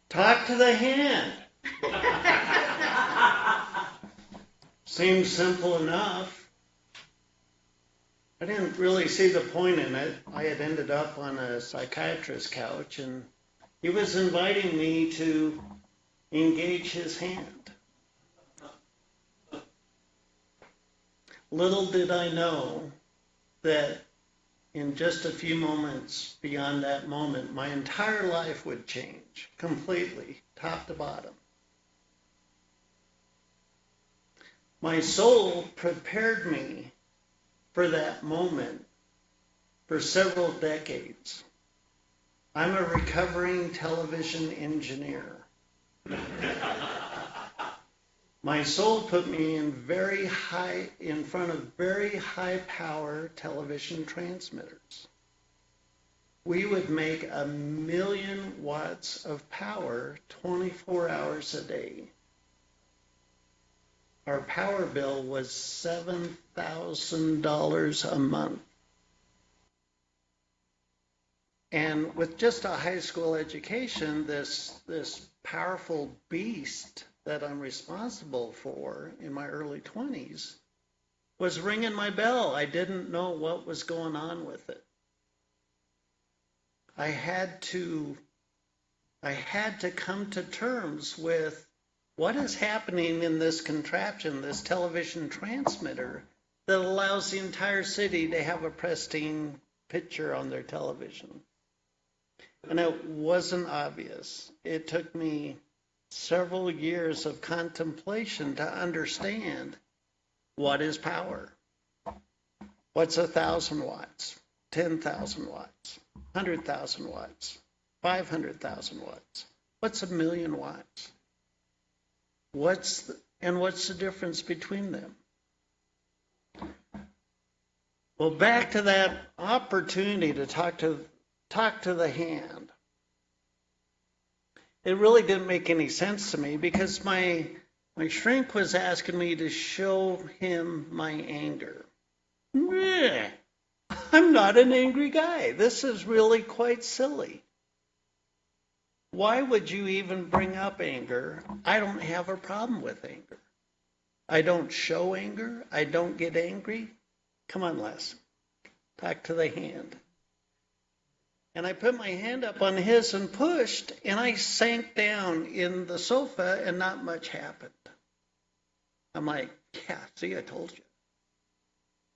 Talk to the hand. Seems simple enough. I didn't really see the point in it. I had ended up on a psychiatrist's couch, and he was inviting me to engage his hand. Little did I know that in just a few moments beyond that moment, my entire life would change completely, top to bottom. My soul prepared me for that moment for several decades. I'm a recovering television engineer. My soul put me in front of very high power television transmitters. We would make 1,000,000 watts of power 24 hours a day. Our power bill was $7,000 a month. And with just a high school education, this powerful beast that I'm responsible for in my early 20s was ringing my bell. I didn't know what was going on with it. I had to come to terms with what is happening in this contraption, this television transmitter, that allows the entire city to have a pristine picture on their television. And it wasn't obvious. It took me several years of contemplation to understand what is power. What's 1,000 watts, 10,000 watts, 100,000 watts, 500,000 watts? What's 1,000,000 watts? What's the difference between them? Well, back to that opportunity to talk to the hand. It really didn't make any sense to me because my shrink was asking me to show him my anger. I'm not an angry guy. This is really quite silly. Why would you even bring up anger? I don't have a problem with anger. I don't show anger. I don't get angry. Come on, Les. Talk to the hand. And I put my hand up on his and pushed, and I sank down in the sofa, and not much happened. I'm like, yeah, see, I told you.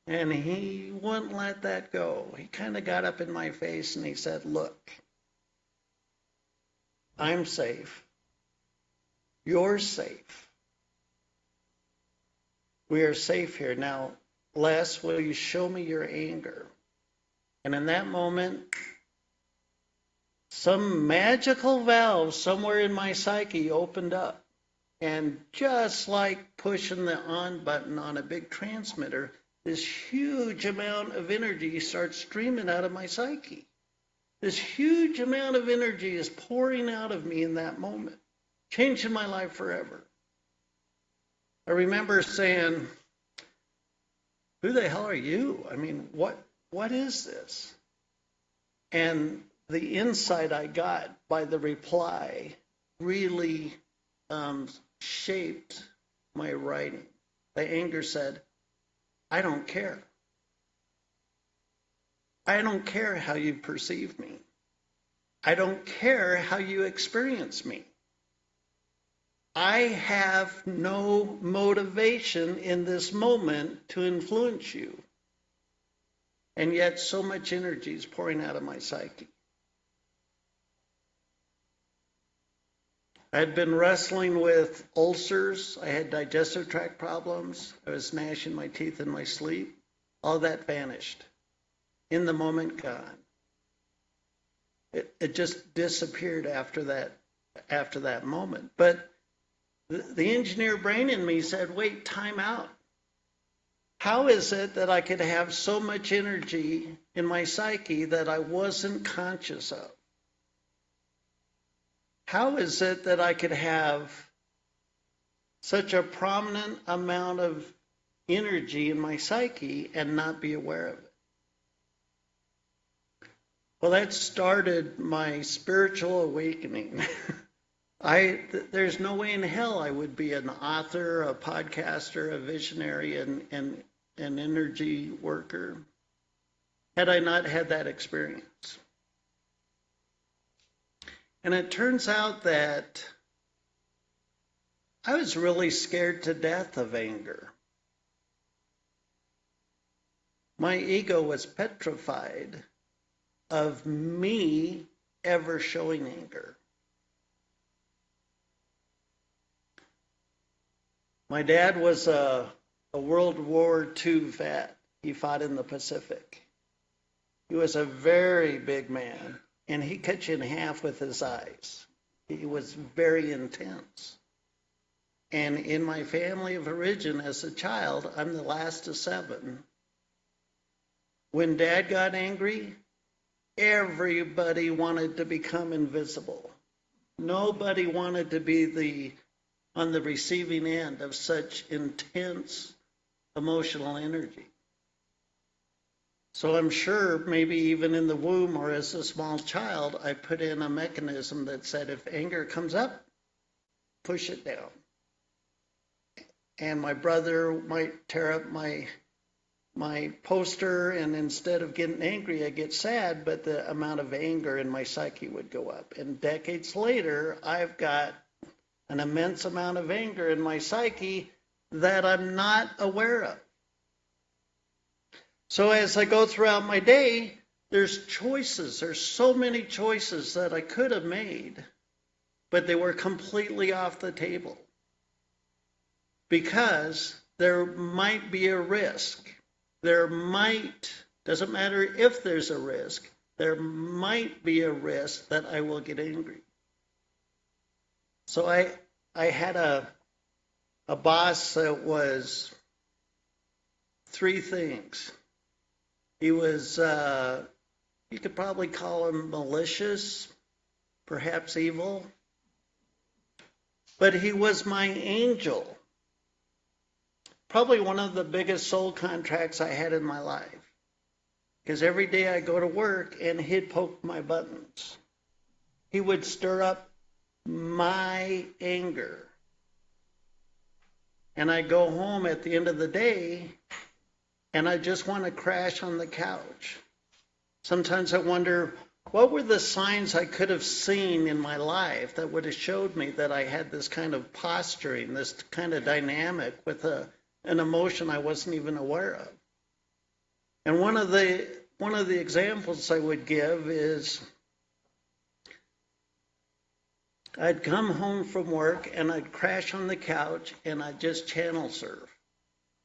And he wouldn't let that go. He kind of got up in my face, and he said, look, I'm safe. You're safe. We are safe here. Now, Les, will you show me your anger? And in that moment, some magical valve somewhere in my psyche opened up. And just like pushing the on button on a big transmitter, this huge amount of energy starts streaming out of my psyche. This huge amount of energy is pouring out of me in that moment, changing my life forever. I remember saying, who the hell are you? I mean, what is this? And the insight I got by the reply really shaped my writing. The anger said, I don't care. I don't care how you perceive me. I don't care how you experience me. I have no motivation in this moment to influence you. And yet so much energy is pouring out of my psyche. I had been wrestling with ulcers. I had digestive tract problems. I was gnashing my teeth in my sleep. All that vanished. In the moment, gone. It just disappeared after that moment. But the engineer brain in me said, wait, time out. How is it that I could have so much energy in my psyche that I wasn't conscious of? How is it that I could have such a prominent amount of energy in my psyche and not be aware of it? Well, that started my spiritual awakening. There's no way in hell I would be an author, a podcaster, a visionary, and an energy worker had I not had that experience. And it turns out that I was really scared to death of anger. My ego was petrified of me ever showing anger. My dad was a World War II vet. He fought in the Pacific. He was a very big man, and he cut you in half with his eyes. He was very intense. And in my family of origin as a child, I'm the last of 7. When Dad got angry, everybody wanted to become invisible. Nobody wanted to be on the receiving end of such intense emotional energy. So I'm sure maybe even in the womb or as a small child, I put in a mechanism that said if anger comes up, push it down. And my brother might tear up my poster, and instead of getting angry, I get sad, but the amount of anger in my psyche would go up. And decades later, I've got an immense amount of anger in my psyche that I'm not aware of. So as I go throughout my day, there's choices. There's so many choices that I could have made, but they were completely off the table because there might be a risk. Doesn't matter if there's a risk, there might be a risk that I will get angry. So I had a boss that was 3 things. He was, you could probably call him malicious, perhaps evil, but he was my angel. Probably one of the biggest soul contracts I had in my life. Because every day I go to work and he'd poke my buttons. He would stir up my anger. And I go home at the end of the day and I just want to crash on the couch. Sometimes I wonder, what were the signs I could have seen in my life that would have showed me that I had this kind of posturing, this kind of dynamic with an emotion I wasn't even aware of. And one of the examples I would give is I'd come home from work and I'd crash on the couch and I'd just channel surf.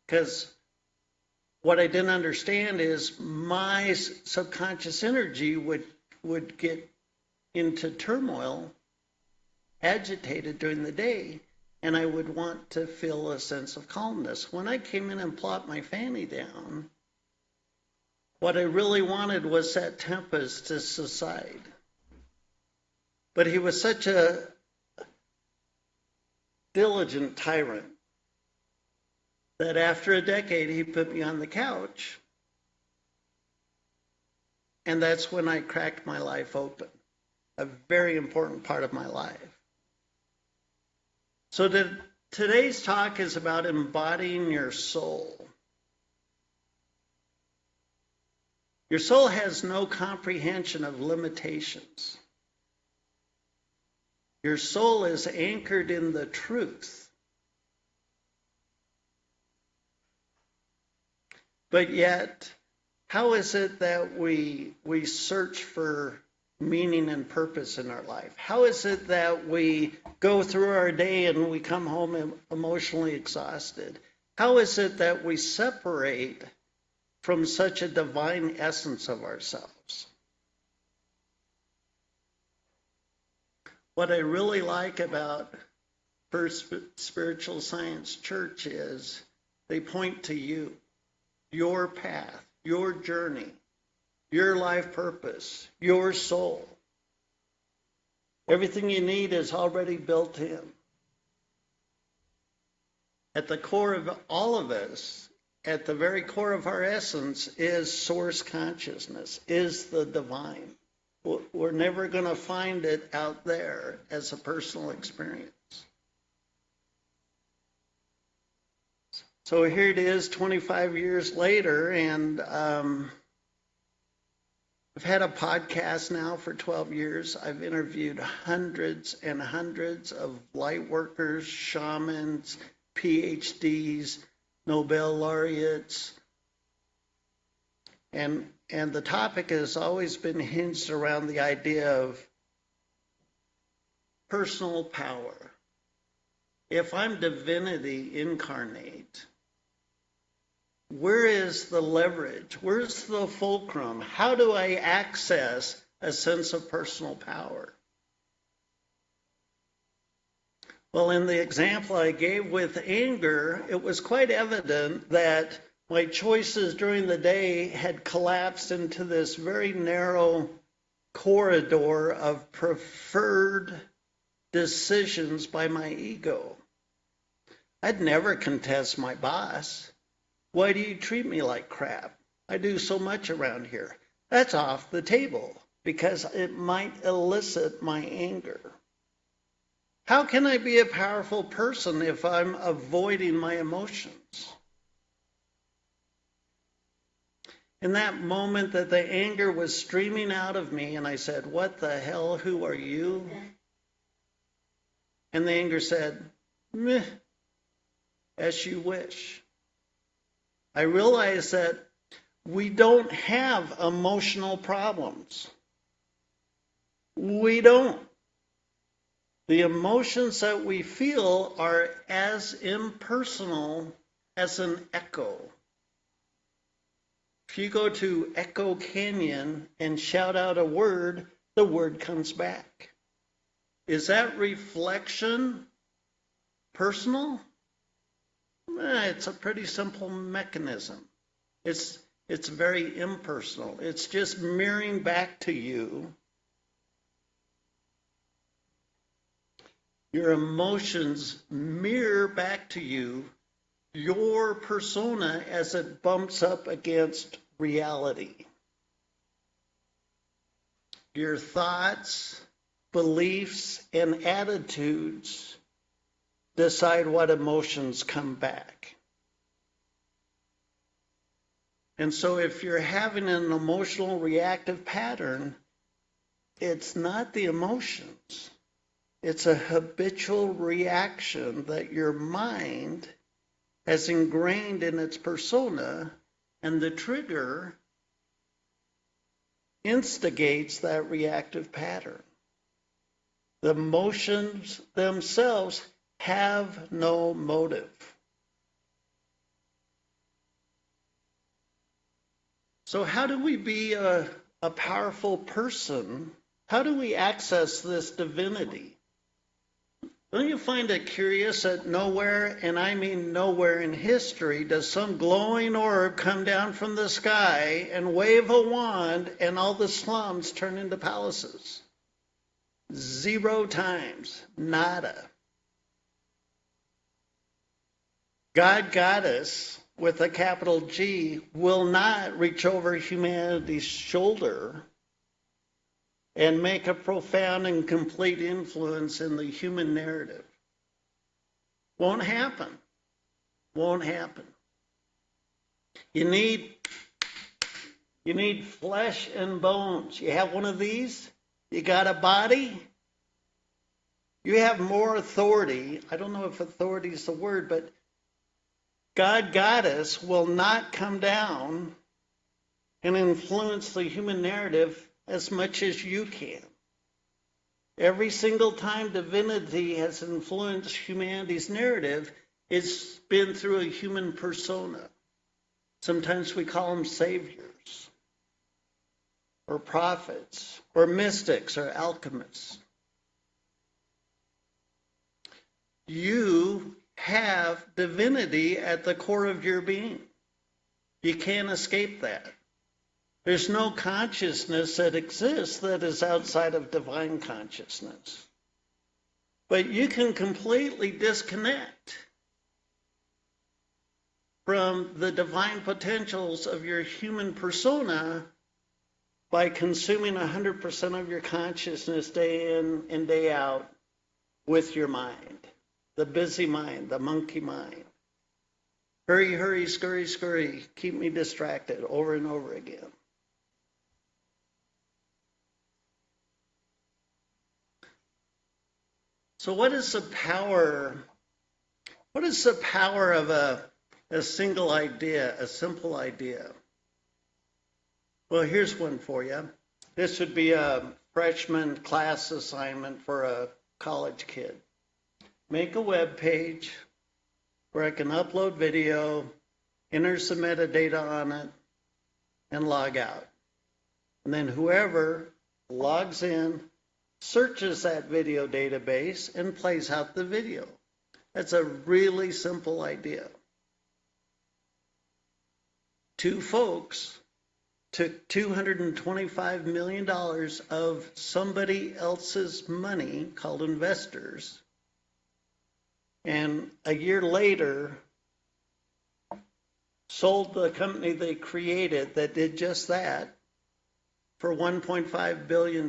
Because what I didn't understand is my subconscious energy would get into turmoil, agitated during the day, and I would want to feel a sense of calmness. When I came in and plopped my fanny down, what I really wanted was that tempest to subside. But he was such a diligent tyrant that after a decade, he put me on the couch, and that's when I cracked my life open, a very important part of my life. So today's talk is about embodying your soul. Your soul has no comprehension of limitations. Your soul is anchored in the truth. But yet, how is it that we search for meaning and purpose in our life? How is it that we go through our day and we come home emotionally exhausted? How is it that we separate from such a divine essence of ourselves? What I really like about First Spiritual Science Church is they point to you, your path, your journey, your life purpose, your soul. Everything you need is already built in. At the core of all of us, at the very core of our essence, is source consciousness, is the divine. We're never going to find it out there as a personal experience. So here it is 25 years later, and I've had a podcast now for 12 years. I've interviewed hundreds and hundreds of light workers, shamans, PhDs, Nobel laureates, and the topic has always been hinged around the idea of personal power. If I'm divinity incarnate, where is the leverage? Where's the fulcrum? How do I access a sense of personal power? Well, in the example I gave with anger, it was quite evident that my choices during the day had collapsed into this very narrow corridor of preferred decisions by my ego. I'd never contest my boss. Why do you treat me like crap? I do so much around here. That's off the table because it might elicit my anger. How can I be a powerful person if I'm avoiding my emotions? In that moment that the anger was streaming out of me and I said, "What the hell? Who are you?" And the anger said, "Meh, as you wish." I realized that we don't have emotional problems. We don't. The emotions that we feel are as impersonal as an echo. If you go to Echo Canyon and shout out a word, the word comes back. Is that reflection personal? It's a pretty simple mechanism. It's very impersonal. It's just mirroring back to you your emotions, mirror back to you your persona as it bumps up against reality. Your thoughts, beliefs, and attitudes decide what emotions come back. And so if you're having an emotional reactive pattern, it's not the emotions. It's a habitual reaction that your mind has ingrained in its persona, and the trigger instigates that reactive pattern. The emotions themselves have no motive. So how do we be a powerful person? How do we access this divinity? Don't you find it curious that nowhere, and I mean nowhere in history, does some glowing orb come down from the sky and wave a wand and all the slums turn into palaces? 0 times. Nada. God, Goddess, with a capital G, will not reach over humanity's shoulder and make a profound and complete influence in the human narrative. Won't happen. Won't happen. You need flesh and bones. You have one of these? You got a body? You have more authority. I don't know if authority is the word, but God, Goddess will not come down and influence the human narrative as much as you can. Every single time divinity has influenced humanity's narrative, it's been through a human persona. Sometimes we call them saviors, or prophets, or mystics, or alchemists. You have divinity at the core of your being. You can't escape that. There's no consciousness that exists that is outside of divine consciousness. But you can completely disconnect from the divine potentials of your human persona by consuming 100% of your consciousness day in and day out with your mind, the busy mind, the monkey mind. Hurry, hurry, scurry, scurry, keep me distracted over and over again. So what is the power? What is the power of a single idea, a simple idea? Well, here's one for you. This would be a freshman class assignment for a college kid. Make a web page where I can upload video, enter some metadata on it, and log out. And then whoever logs in searches that video database and plays out the video. That's a really simple idea. Two folks took $225 million of somebody else's money, called investors, and a year later sold the company they created that did just that for $1.5 billion.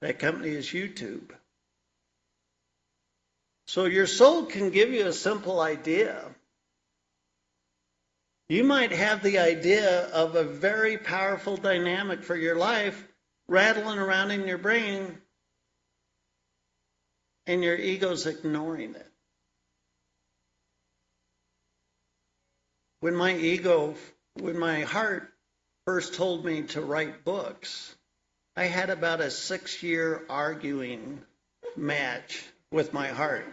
That company is YouTube. So your soul can give you a simple idea. You might have the idea of a very powerful dynamic for your life rattling around in your brain, and your ego's ignoring it. When my heart first told me to write books, I had about a 6-year arguing match with my heart.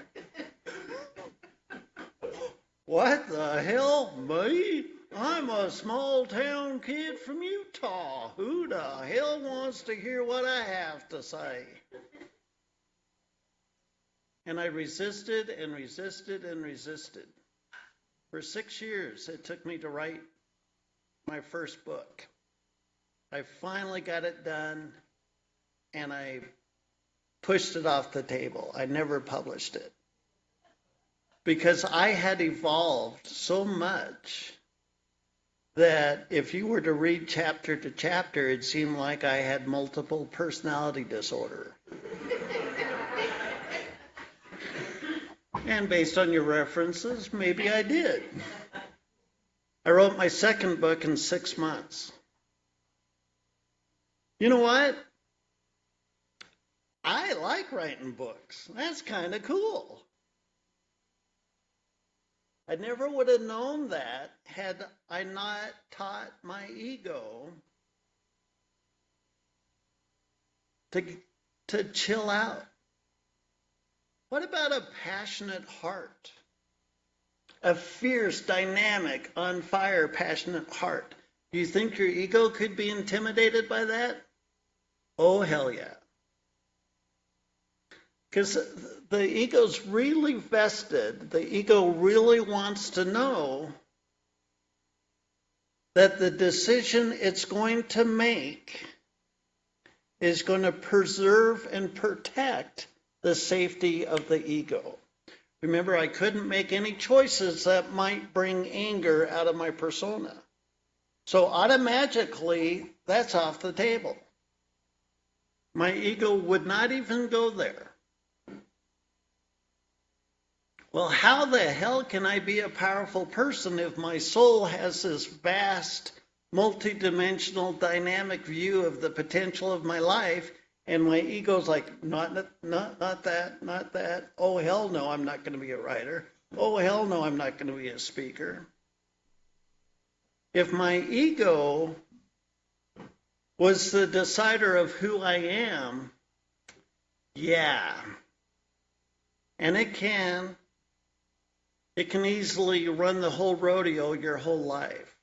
What the hell, me? I'm a small town kid from Utah. Who the hell wants to hear what I have to say? And I resisted and resisted and resisted. For 6 years, it took me to write my first book. I finally got it done, and I pushed it off the table. I never published it. Because I had evolved so much that if you were to read chapter to chapter, it seemed like I had multiple personality disorder. And based on your references, maybe I did. I wrote my second book in 6 months. You know what? I like writing books. That's kind of cool. I never would have known that had I not taught my ego to chill out. What about a passionate heart? A fierce, dynamic, on fire, passionate heart. Do you think your ego could be intimidated by that? Oh, hell yeah. Because the ego's really vested. The ego really wants to know that the decision it's going to make is going to preserve and protect the safety of the ego. Remember, I couldn't make any choices that might bring anger out of my persona. So automatically, that's off the table. My ego would not even go there. Well, how the hell can I be a powerful person if my soul has this vast, multidimensional, dynamic view of the potential of my life, and my ego's like, not that, not that. Oh, hell no, I'm not going to be a writer. Oh, hell no, I'm not going to be a speaker. If my ego was the decider of who I am, yeah. And it can easily run the whole rodeo your whole life.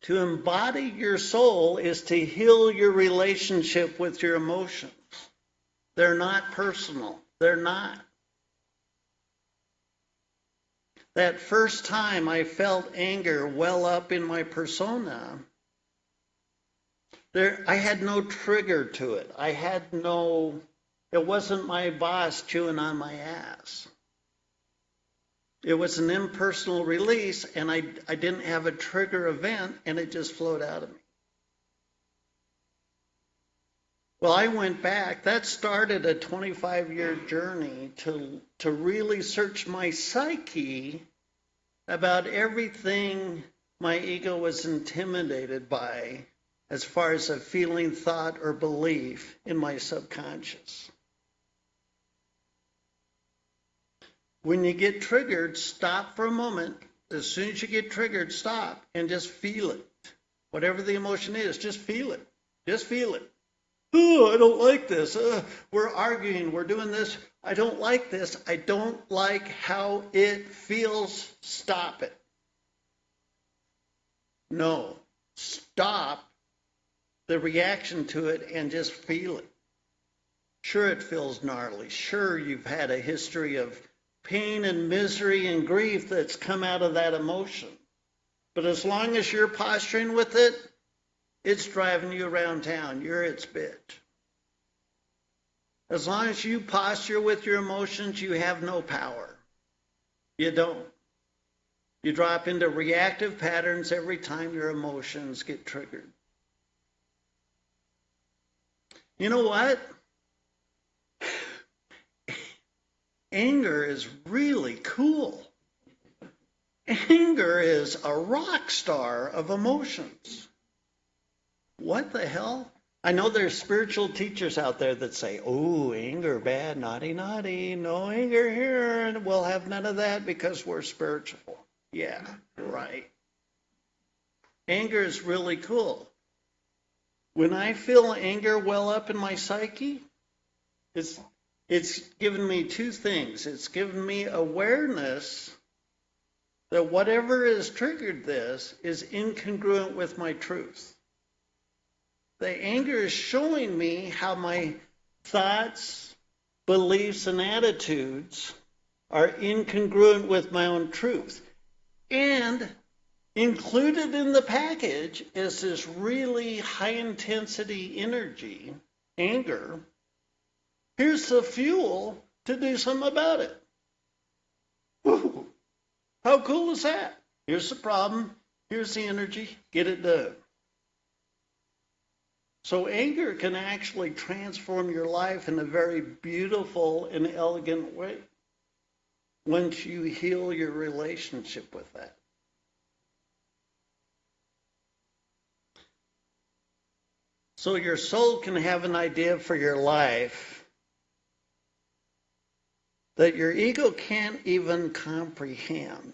To embody your soul is to heal your relationship with your emotions. They're not personal. They're not. That first time I felt anger well up in my persona, I had no trigger to it. It wasn't my boss chewing on my ass. It was an impersonal release, and I didn't have a trigger event, and it just flowed out of me. Well, I went back. That started a 25-year journey to really search my psyche about everything my ego was intimidated by as far as a feeling, thought, or belief in my subconscious. When you get triggered, stop for a moment. As soon as you get triggered, stop and just feel it. Whatever the emotion is, just feel it. Just feel it. Oh, I don't like this. We're arguing. We're doing this. I don't like this. I don't like how it feels. Stop it. No. Stop the reaction to it and just feel it. Sure, it feels gnarly. Sure, you've had a history of pain and misery and grief that's come out of that emotion. But as long as you're posturing with it, it's driving you around town. You're its bitch. As long as you posture with your emotions, you have no power. You don't. You drop into reactive patterns every time your emotions get triggered. You know what? Anger is really cool. Anger is a rock star of emotions. What the hell? I know there's spiritual teachers out there that say, oh, anger, bad, naughty, naughty, no anger here, and we'll have none of that because we're spiritual. Yeah, right. Anger is really cool. When I feel anger well up in my psyche, it's given me two things. It's given me awareness that whatever has triggered this is incongruent with my truth. The anger is showing me how my thoughts, beliefs, and attitudes are incongruent with my own truth. And included in the package is this really high-intensity energy, anger. Here's the fuel to do something about it. Woo. How cool is that? Here's the problem. Here's the energy. Get it done. So anger can actually transform your life in a very beautiful and elegant way once you heal your relationship with that. So your soul can have an idea for your life that your ego can't even comprehend.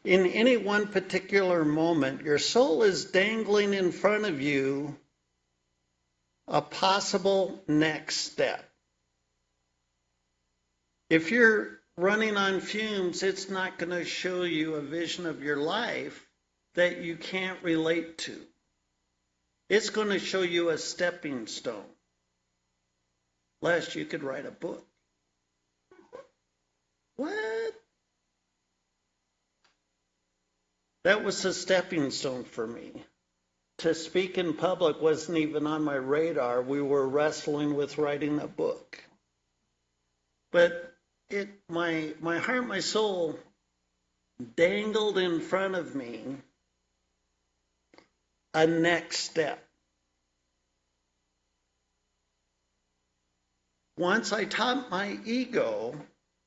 In any one particular moment, your soul is dangling in front of you a possible next step. If you're running on fumes, it's not going to show you a vision of your life that you can't relate to. It's going to show you a stepping stone. Lest you could write a book. What? That was a stepping stone for me. To speak in public wasn't even on my radar. We were wrestling with writing a book. But my heart, my soul dangled in front of me a next step. Once I taught my ego,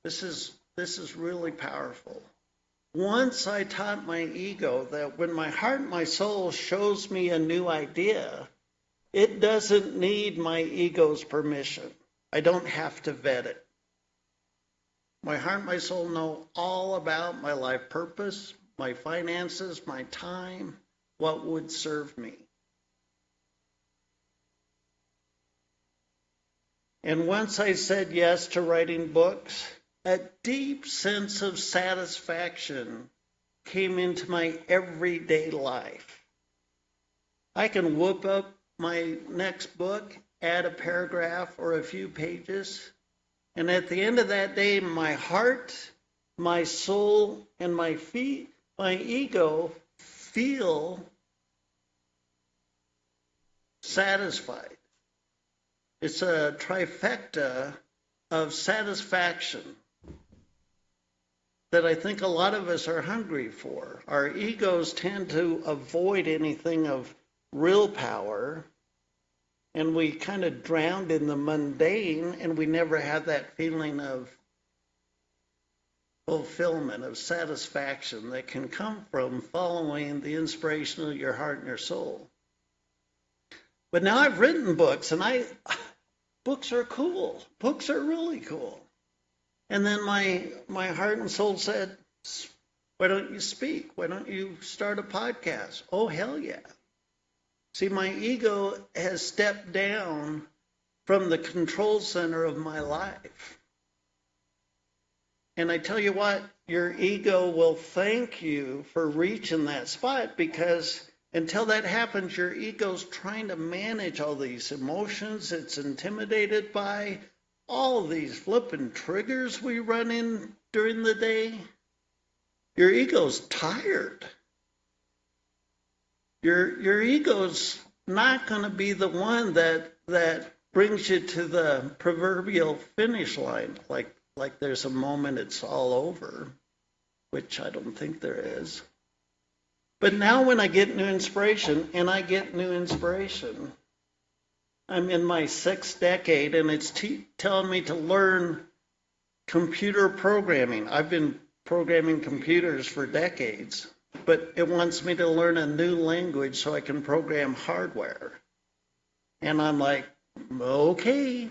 this is really powerful. Once I taught my ego that when my heart and my soul shows me a new idea, it doesn't need my ego's permission. I don't have to vet it. My heart and my soul know all about my life purpose, my finances, my time, what would serve me. And once I said yes to writing books, a deep sense of satisfaction came into my everyday life. I can whoop up my next book, add a paragraph or a few pages, and at the end of that day, my heart, my soul, and my ego feel satisfied. It's a trifecta of satisfaction. that I think a lot of us are hungry for. Our egos tend to avoid anything of real power, and we kind of drowned in the mundane, and we never had that feeling of fulfillment, of satisfaction that can come from following the inspiration of your heart and your soul. But now I've written books, and books are cool. Books are really cool. And then my heart and soul said, why don't you speak? Why don't you start a podcast? Oh, hell yeah. See, my ego has stepped down from the control center of my life. And I tell you what, your ego will thank you for reaching that spot, because until that happens, your ego's trying to manage all these emotions it's intimidated by, all these flipping triggers we run in during the day. Your ego's tired. Your ego's not going to be the one that brings you to the proverbial finish line, like there's a moment it's all over, which I don't think there is. But now when I get new inspiration, and I get new inspiration, I'm in my 6th decade, and it's telling me to learn computer programming. I've been programming computers for decades, but it wants me to learn a new language so I can program hardware. And I'm like, okay,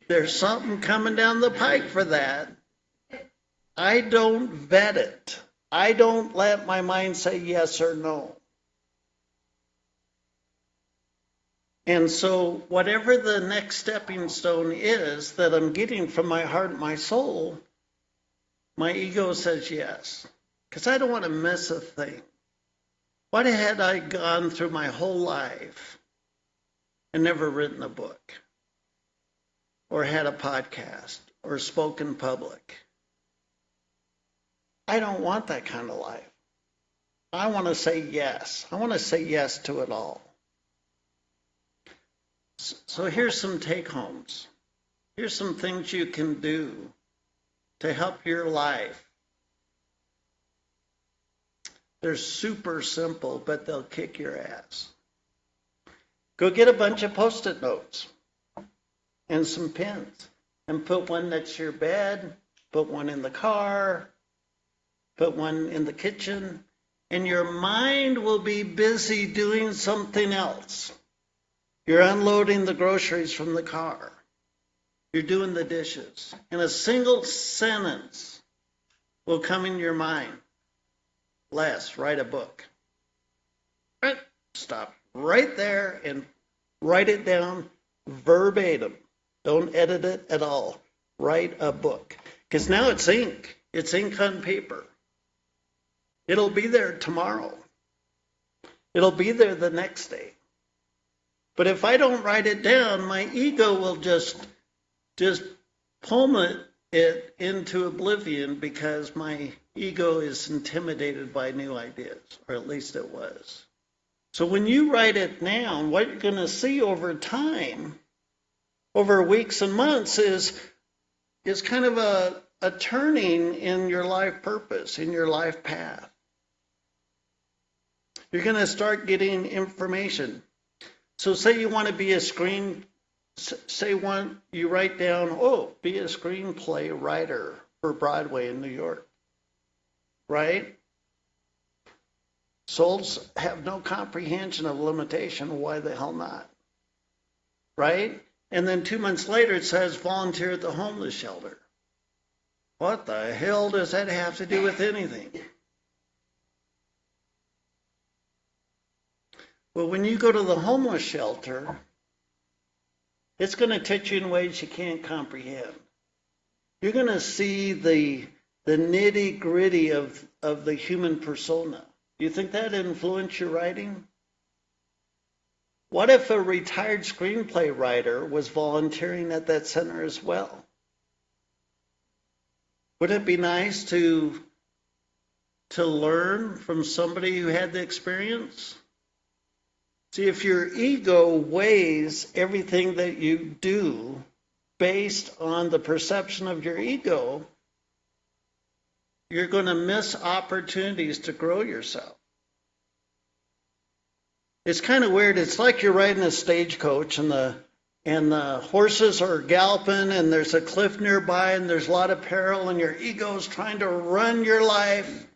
there's something coming down the pike for that. I don't vet it. I don't let my mind say yes or no. And so whatever the next stepping stone is that I'm getting from my heart and my soul, my ego says yes, because I don't want to miss a thing. Why had I gone through my whole life and never written a book or had a podcast or spoken in public? I don't want that kind of life. I want to say yes. I want to say yes to it all. So here's some take-homes. Here's some things you can do to help your life. They're super simple, but they'll kick your ass. Go get a bunch of Post-it notes and some pens, and put one next to your bed, put one in the car, put one in the kitchen, and your mind will be busy doing something else. You're unloading the groceries from the car. You're doing the dishes. And a single sentence will come in your mind. Les, write a book. Stop right there and write it down verbatim. Don't edit it at all. Write a book. Because now it's ink. It's ink on paper. It'll be there tomorrow. It'll be there the next day. But if I don't write it down, my ego will just plummet it into oblivion, because my ego is intimidated by new ideas, or at least it was. So when you write it down, what you're going to see over time, over weeks and months, is kind of a turning in your life purpose, in your life path. You're going to start getting information. So say you want to be you write down, be a screenplay writer for Broadway in New York, right? Souls have no comprehension of limitation. Why the hell not? Right? And then 2 months later it says volunteer at the homeless shelter. What the hell does that have to do with anything? Well, when you go to the homeless shelter, it's going to touch you in ways you can't comprehend. You're going to see the nitty-gritty of the human persona. Do you think that influenced your writing? What if a retired screenplay writer was volunteering at that center as well? Would it be nice to learn from somebody who had the experience? See, if your ego weighs everything that you do based on the perception of your ego, you're going to miss opportunities to grow yourself. It's kind of weird. It's like you're riding a stagecoach and the horses are galloping and there's a cliff nearby and there's a lot of peril and your ego's trying to run your life.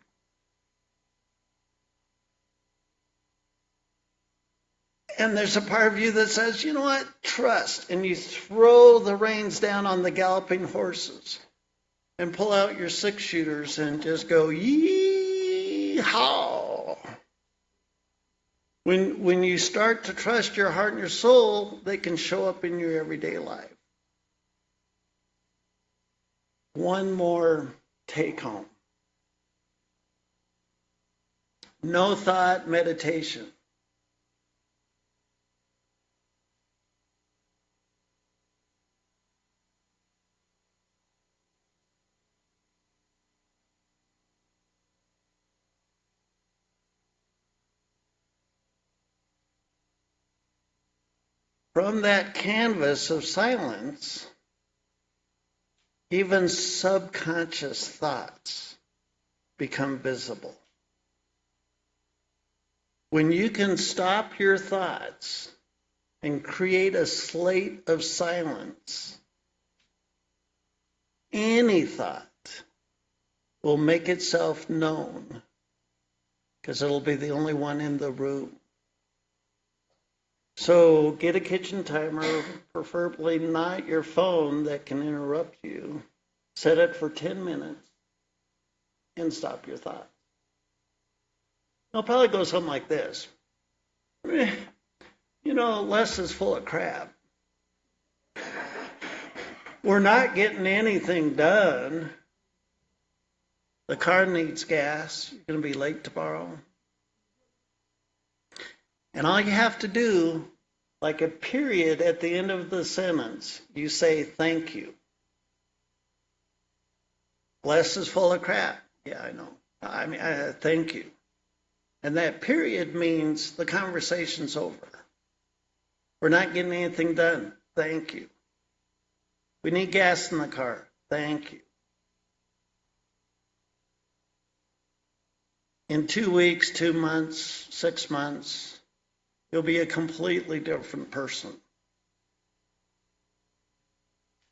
And there's a part of you that says, you know what, trust. And you throw the reins down on the galloping horses and pull out your 6-shooters and just go, yee-haw. When you start to trust your heart and your soul, they can show up in your everyday life. One more take home. No thought meditation. From that canvas of silence, even subconscious thoughts become visible. When you can stop your thoughts and create a slate of silence, any thought will make itself known because it'll be the only one in the room. So get a kitchen timer, preferably not your phone that can interrupt you. Set it for 10 minutes and stop your thoughts. It'll probably go something like this. You know, Les is full of crap. We're not getting anything done. The car needs gas. You're going to be late tomorrow. And all you have to do, like a period at the end of the sentence, you say thank you. Les is full of crap. Yeah, I know. I mean, thank you. And that period means the conversation's over. We're not getting anything done. Thank you. We need gas in the car. Thank you. In 2 weeks, 2 months, 6 months, you'll be a completely different person.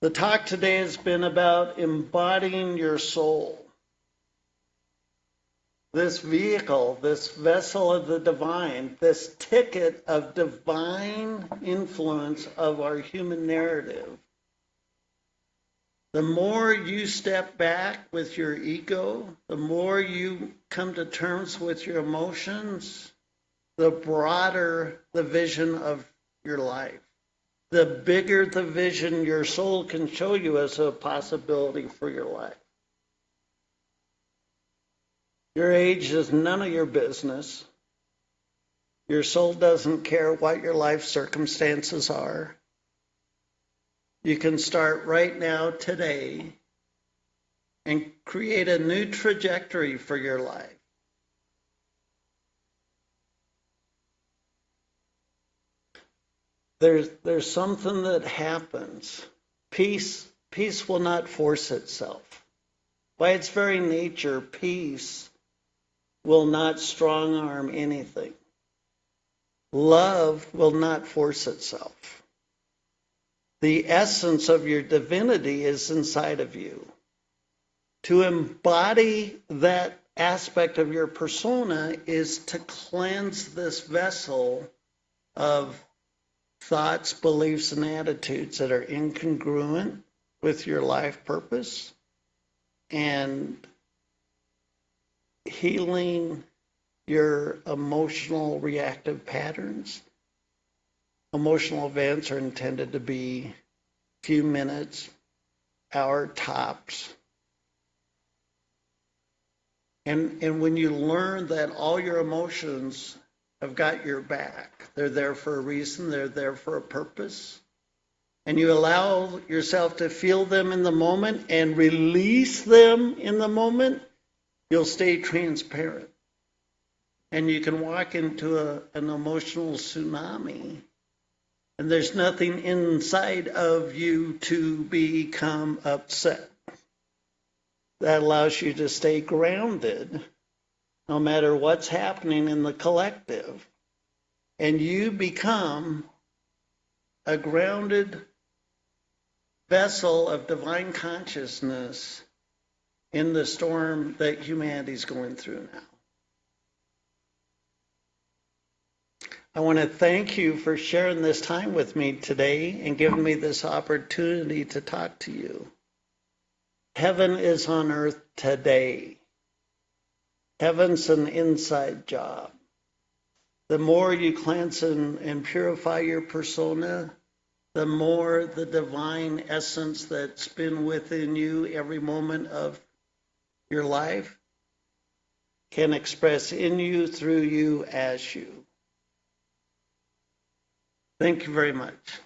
The talk today has been about embodying your soul. This vehicle, this vessel of the divine, this ticket of divine influence of our human narrative. The more you step back with your ego, the more you come to terms with your emotions, the broader the vision of your life. The bigger the vision your soul can show you as a possibility for your life. Your age is none of your business. Your soul doesn't care what your life circumstances are. You can start right now, today, and create a new trajectory for your life. There's something that happens. Peace will not force itself. By its very nature, peace will not strong-arm anything. Love will not force itself. The essence of your divinity is inside of you. To embody that aspect of your persona is to cleanse this vessel of thoughts, beliefs, and attitudes that are incongruent with your life purpose, and healing your emotional reactive patterns. Emotional events are intended to be few minutes, hour tops. And when you learn that all your emotions have got your back, they're there for a reason, they're there for a purpose, and you allow yourself to feel them in the moment and release them in the moment, you'll stay transparent. And you can walk into an emotional tsunami, and there's nothing inside of you to become upset. that allows you to stay grounded no matter what's happening in the collective. And you become a grounded vessel of divine consciousness in the storm that humanity's going through now. I want to thank you for sharing this time with me today and giving me this opportunity to talk to you. Heaven is on earth today. Heaven's an inside job. The more you cleanse and purify your persona, the more the divine essence that's been within you every moment of your life can express in you, through you, as you. Thank you very much.